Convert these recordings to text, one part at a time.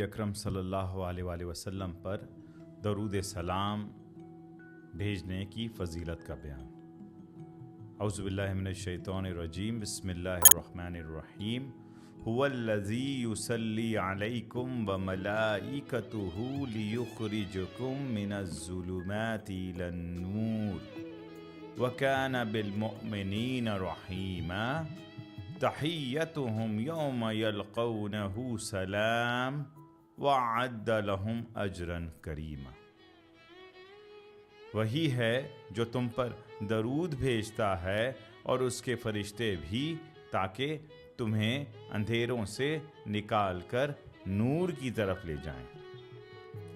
नबी अकरम सल्लल्लाहु अलैहि वसल्लम पर दरूद सलाम भेजने की फ़जीलत का बयान। औज़ु बिल्लाहि मिनश शैतानिर रजीम, बिस्मिल्लाहिर रहीम। हुवल्लज़ी युसल्ली अलैकुम व मलाइकतुहु लियुख़रिजकुम मिनज़्ज़ुलुमाति इलन-नूर व काना बिल-मुअ्मिनीना रहीमा। तहिय्यतुहुम यौम यल्क़ौनहु सलाम व अअद्द लहुम अजरन करीमा। वही है जो तुम पर दरूद भेजता है और उसके फरिश्ते भी, ताकि तुम्हें अंधेरों से निकाल कर नूर की तरफ ले जाएं,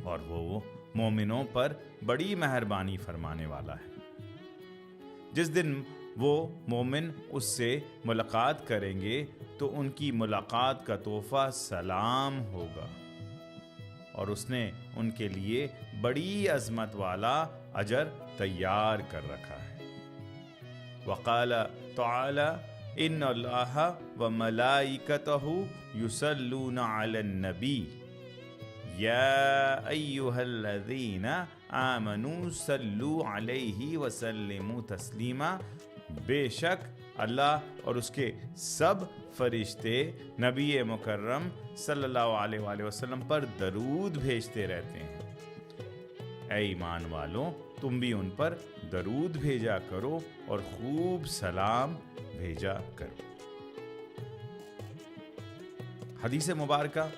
और वो मोमिनों पर बड़ी मेहरबानी फरमाने वाला है। जिस दिन वो मोमिन उससे मुलाकात करेंगे तो उनकी मुलाकात का तोहफा सलाम होगा, और उसने उनके लिए बड़ी अज़मत वाला अजर तैयार कर रखा है। वक़ाल तआला इन्नल्लाह व मलाइकतहु युसल्लूना अलन नबी या अय्युहल्लज़ीना आमनू सल्लू अलैहि व सल्लिमू तस्लीमा। बेशक अल्लाह और उसके सब फरिश्ते नबी मुकर्रम सल्लल्लाहु अलैहि वसल्लम पर दरूद भेजते रहते हैं। ऐ ईमान वालों, तुम भी उन पर दरूद भेजा करो और खूब सलाम भेजा करो। हदीस मुबारका।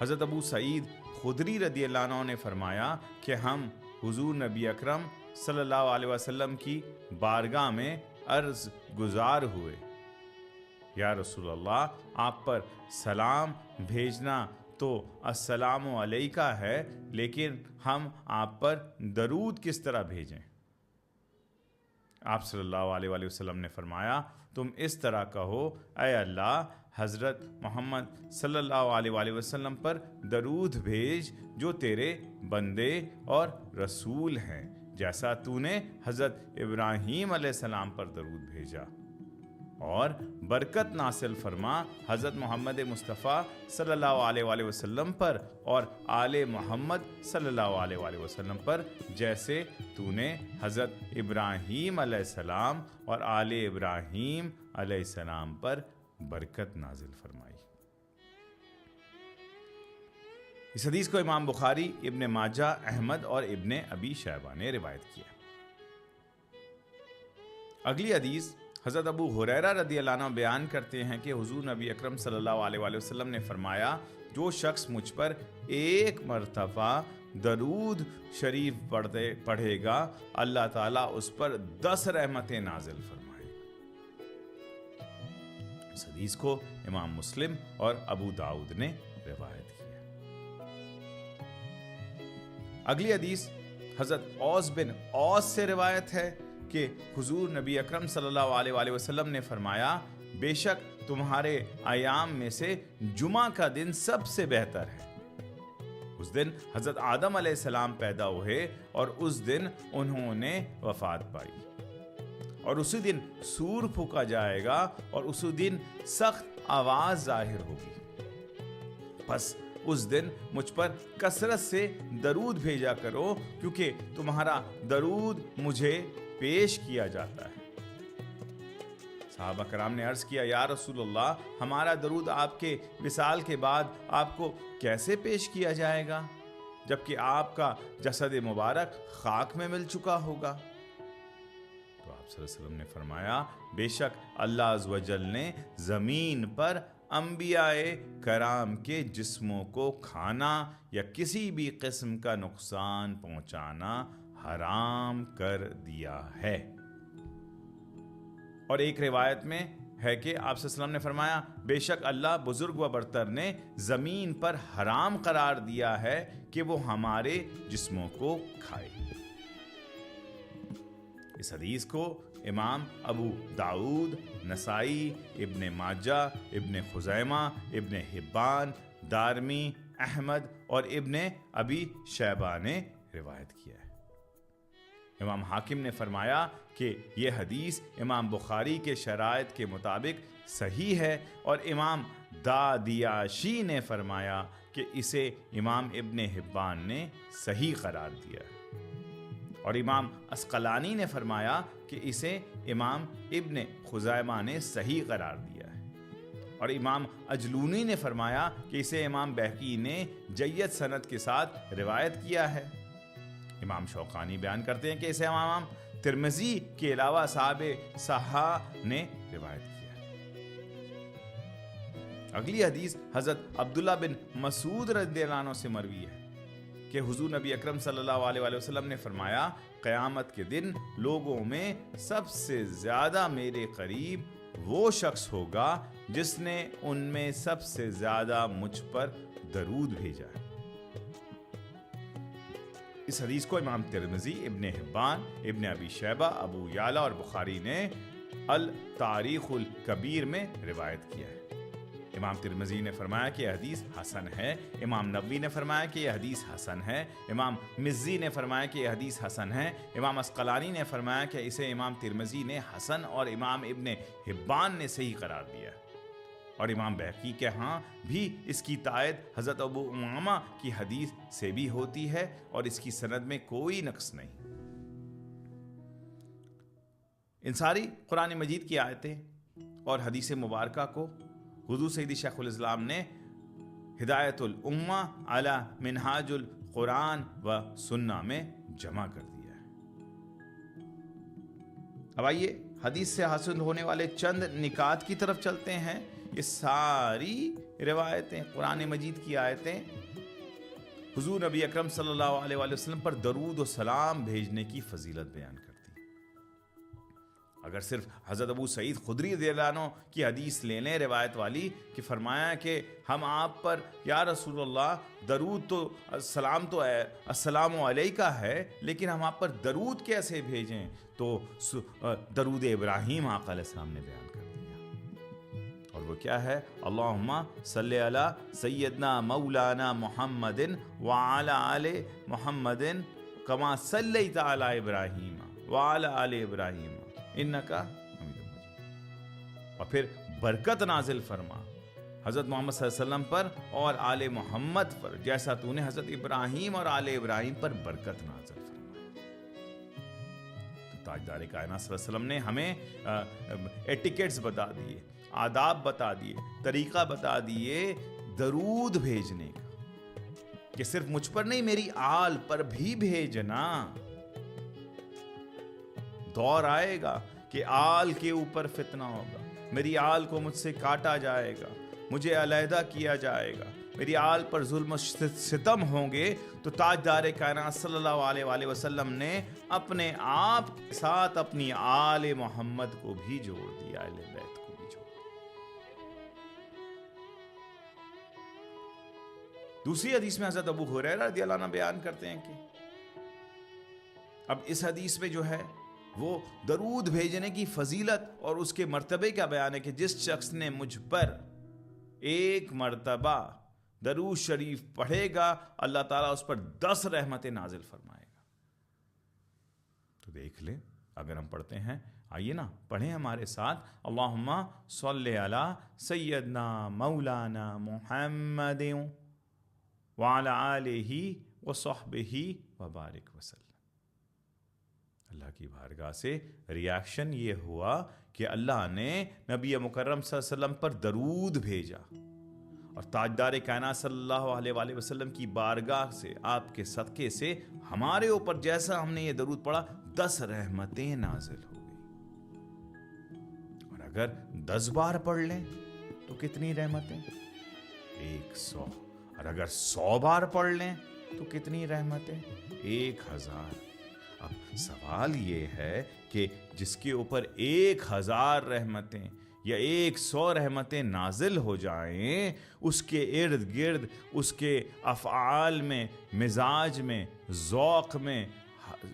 हज़रत अबू सईद खुदरी रदियल्लाहु अन्हु ने फरमाया कि हम हुजूर नबी अकरम सल्लल्लाहु अलैहि वसल्लम की बारगाह में अर्ज़ गुजार हुए, या रसूल अल्लाह, आप पर सलाम भेजना तो अस्सलामु अलैका है, लेकिन हम आप पर दरूद किस तरह भेजें? आप सल्लल्लाहु अलैहि वसल्लम ने फरमाया, तुम इस तरह कहो, ऐ अल्लाह, हज़रत मोहम्मद सल्लल्लाहु अलैहि वसल्लम पर दरूद भेज जो तेरे बंदे और रसूल हैं, जैसा तूने हज़रत इब्राहीम अलैहिस्सलाम पर दरूद भेजा, और बरकत नासिल फरमा हज़रत मोहम्मद मुस्तफ़ा सल्लल्लाहु अलैहि वसल्लम पर और आले मोहम्मद सल्लल्लाहु अलैहि वसल्लम पर, जैसे तूने हज़रत इब्राहीम अलैहिस्सलाम और आले इब्राहीम अलैहिस्सलाम पर बरकत नाजिल फरमाई। इस हदीस को इमाम बुखारी, इब्ने माजा, अहमद और इब्ने अबी शैबा ने रिवायत किया। अगली हदीस हज़रत अबू हुरैरा रदियल्लाहु अन्हु बयान करते हैं कि हुजूर नबी अकरम सल्लल्लाहु अलैहि वसल्लम ने फरमाया, जो शख्स मुझ पर एक मरतबा दरूद शरीफ पढ़ेगा, अल्लाह ताला उस पर 10 रहमतें नाजिल फरमाएगा। इस हदीस को इमाम मुस्लिम और अबू दाऊद ने रिवायत किया। अगली हदीस हज़रत औस बिन औस से रिवायत है कि हुजूर नबी अकरम सल्लल्लाहु अलैहि वसल्लम ने फरमाया, बेशक तुम्हारे अयाम में से जुमा का दिन सबसे बेहतर है। उस दिन हज़रत आदम अलैहिस्सलाम पैदा हुए और उस दिन उन्होंने वफात पाई, और उसी दिन सूर फूका जाएगा और उसी दिन सख्त आवाज जाहिर होगी। बस उस दिन मुझ पर कसरत से दरूद भेजा करो, क्योंकि तुम्हारा दरूद मुझे पेश किया जाता है। सहाबा कराम ने अर्ज किया, या रसूल अल्लाह, हमारा दरूद आपके विसाल के बाद आपको कैसे पेश किया जाएगा, जबकि आपका जसद मुबारक खाक में मिल चुका होगा? तो आप सल्लल्लाहु अलैहि वसल्लम ने फरमाया, बेशक अल्लाह अज़्ज़ व जल ने ज़मीन पर अंबियाए कराम के जिस्मों को खाना या किसी भी किस्म का नुकसान पहुंचाना हराम कर दिया है। और एक रिवायत में है कि आप सल्लल्लाहु अलैहि वसल्लम ने फरमाया, बेशक अल्लाह बुजुर्ग व बरतर ने जमीन पर हराम करार दिया है कि वो हमारे जिस्मों को खाए। इस हदीस को इमाम अबू दाऊद, नसाई, इब्ने माजा, इब्ने खुज़ैमा, इब्ने हिब्बान, दारमी, अहमद और इब्ने अबी शैबा ने रिवायत किया है। इमाम हाकिम ने फरमाया कि यह हदीस इमाम बुखारी के शराइत के मुताबिक सही है, और इमाम दादियाशी ने फरमाया कि इसे इमाम इब्न हिब्बान ने सही करार दिया, और इमाम अस्कलानी ने फरमाया कि इसे इमाम इब्न खुज़ैमा ने सही करार दिया है, और इमाम अजलूनी ने फरमाया कि इसे इमाम बहकी ने जय्यद सनद के साथ रिवायत किया है। इमाम शौकानी बयान करते हैं कि इसे इमाम तिरमिज़ी के अलावा साहबे सहा ने रिवायत किया है। अगली हदीस हज़रत अब्दुल्ला बिन मसूद रज़ियल्लाहु अन्हु से मरवी है कि हुज़ूर नबी अकरम सल्लल्लाहु अलैहि वसल्लम ने फरमाया, क़यामत के दिन लोगों में सबसे ज़्यादा मेरे करीब वो शख्स होगा जिसने उनमें सबसे ज़्यादा मुझ पर दरूद भेजा है। इस हदीस को इमाम तिरमिज़ी, इब्न हिब्बान, इब्न अबी शैबा, अबू याला और बुखारी ने अल तारीख़ुल कबीर में रिवायत किया है। इमाम तिरमिज़ी ने फरमाया कि यह हदीस हसन है, इमाम नबवी ने फरमाया कि यह हदीस हसन है, इमाम मिज़्ज़ी ने फरमाया कि यह हदीस हसन है, इमाम अस्कलानी ने फरमाया कि इसे इमाम तिरमिज़ी ने हसन और इमाम इब्न हिब्बान ने सही करार दिया, और इमाम बहकी के यहाँ भी इसकी तायद हज़रत अबू उमामा की हदीस से भी होती है और इसकी सनद में कोई नक्स नहीं। इन सारी कुरान मजीद की आयतें और हदीस मुबारका को हुज़ूर सैयदी शेखुल इस्लाम ने हिदायतुल उम्मा अला मिनहाजुल कुरान व सुन्ना में जमा कर दिया है। अब आइए हदीस से हासिल होने वाले चंद निकात की तरफ चलते हैं। ये सारी रिवायतें, कुरान मजीद की आयतें हुज़ूर नबी अकरम सल्लल्लाहु अलैहि वसल्लम पर दरूद और सलाम भेजने की फजीलत बयान करती। अगर सिर्फ हज़रत अबू सईद खुदरी रज़ियल्लाहु अन्हु की हदीस ले लें रिवायत वाली कि फरमाया कि हम आप पर या रसूलल्लाह दरूद तो सलाम तो अस्सलामु अलैका है, लेकिन हम आप पर दरूद कैसे भेजें, तो दरूद इब्राहीम आका अलैहिस्सलाम ने बयान कर दिया, और वो क्या है, अल्लाहुम्मा सल्ली अला सय्यदना मौलाना मुहम्मदिन व अला आले मुहम्मदिन कमा सल्लैता अला इब्राहीम व अला आले इब्राहीम इन्नका हमीदुम मजीद। और फिर बरकत नाजिल फरमा हज़रत मोहम्मद सल्लल्लाहु अलैहि वसल्लम पर और आले मोहम्मद पर, जैसा तूने हज़रत इब्राहीम और आले इब्राहीम पर बरकत नाजिल फरमा। तो ताजदार कायनात सल्लल्लाहु अलैहि वसल्लम ने हमें एटिकेट्स बता दिए, आदाब बता दिए, तरीका बता दिए दरूद भेजने का, कि सिर्फ मुझ पर नहीं मेरी आल पर भी भेजना। दौर आएगा कि आल के ऊपर फितना होगा, मेरी आल को मुझसे काटा जाएगा, मुझे अलहदा किया जाएगा, मेरी आल पर जुल्म सितम होंगे, तो ताजदार कायनात सल्लल्लाहु अलैहि वसल्लम ने अपने आप के साथ अपनी आले मोहम्मद को भी जोड़ दिया, अहले बैत को भी जोड़ दिया। दूसरी हदीस में हज़रत अबू हुरैरा रज़ियल्लाहु अन्हु बयान करते हैं कि अब इस हदीस में जो है वो दरूद भेजने की फजीलत और उसके मर्तबे का बयान है कि जिस शख्स ने मुझ पर एक मर्तबा दरूद शरीफ पढ़ेगा, अल्लाह ताला उस पर 10 रहमतें नाजिल फरमाएगा। तो देख ले, अगर हम पढ़ते हैं, आइए ना पढ़ें हमारे साथ, अल्लाहुम्मा सल्ली अला सय्यदना मौलाना मुहम्मदिन व अला आलिहि व सहबिहि व बारिक वसल्लम। अल्लाह की बारगाह से रिएक्शन ये हुआ कि अल्लाह ने नबी मुकर्रम सल्लल्लाहु अलैहि वसल्लम पर दरूद भेजा, और ताजदार कायनात सल्लल्लाहु अलैहि वसल्लम की बारगाह से, आपके सदके से हमारे ऊपर जैसा हमने ये दरूद पढ़ा 10 रहमतें नाजिल हो गई। और अगर 10 बार पढ़ लें तो कितनी रहमतें? 100। और अगर 100 बार पढ़ लें तो कितनी रहमतें? 1000। अब सवाल ये है कि जिसके ऊपर 1000 रहमतें या 100 रहमतें नाजिल हो जाएं, उसके इर्द गिर्द, उसके अफ़आल में, मिजाज में, ज़ौक़ में,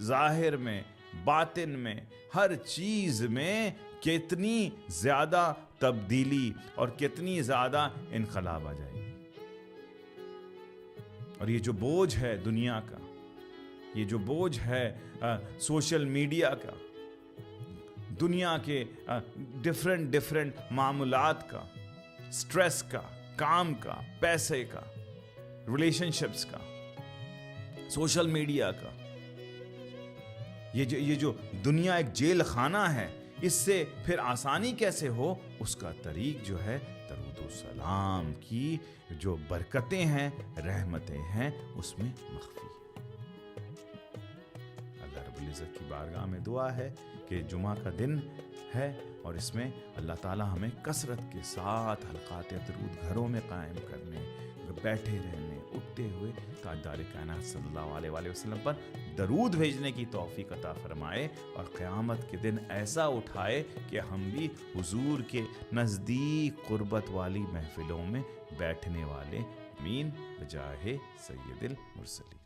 ज़ाहिर में, बातिन में, हर चीज़ में कितनी ज़्यादा तब्दीली और कितनी ज़्यादा इनकलाब आ जाएगी। और ये जो बोझ है दुनिया का, ये जो बोझ है सोशल मीडिया का, दुनिया के डिफरेंट मामूलात का, स्ट्रेस का, کام کا، پیسے کا، ریلیشن شپس کا، سوشل میڈیا کا. یہ جو دنیا ایک جیل خانہ ہے، اس سے پھر آسانی کیسے ہو؟ اس کا طریق جو ہے درود و سلام کی جو برکتیں ہیں، رحمتیں ہیں، اس میں مخفی. اللہ رب العزت کی بارگاہ میں دعا ہے کہ جمعہ کا دن ہے اور اس میں اللہ تعالی ہمیں کثرت کے ساتھ حلقات درود گھروں میں قائم کرنے، بیٹھے رہنے، اٹھتے ہوئے تاجدار کائنات صلی اللہ علیہ وآلہ وسلم پر درود بھیجنے کی توفیق عطا فرمائے، اور قیامت کے دن ایسا اٹھائے کہ ہم بھی حضور کے نزدیک قربت والی محفلوں میں بیٹھنے والے. آمین بجاہ سید المرسلین.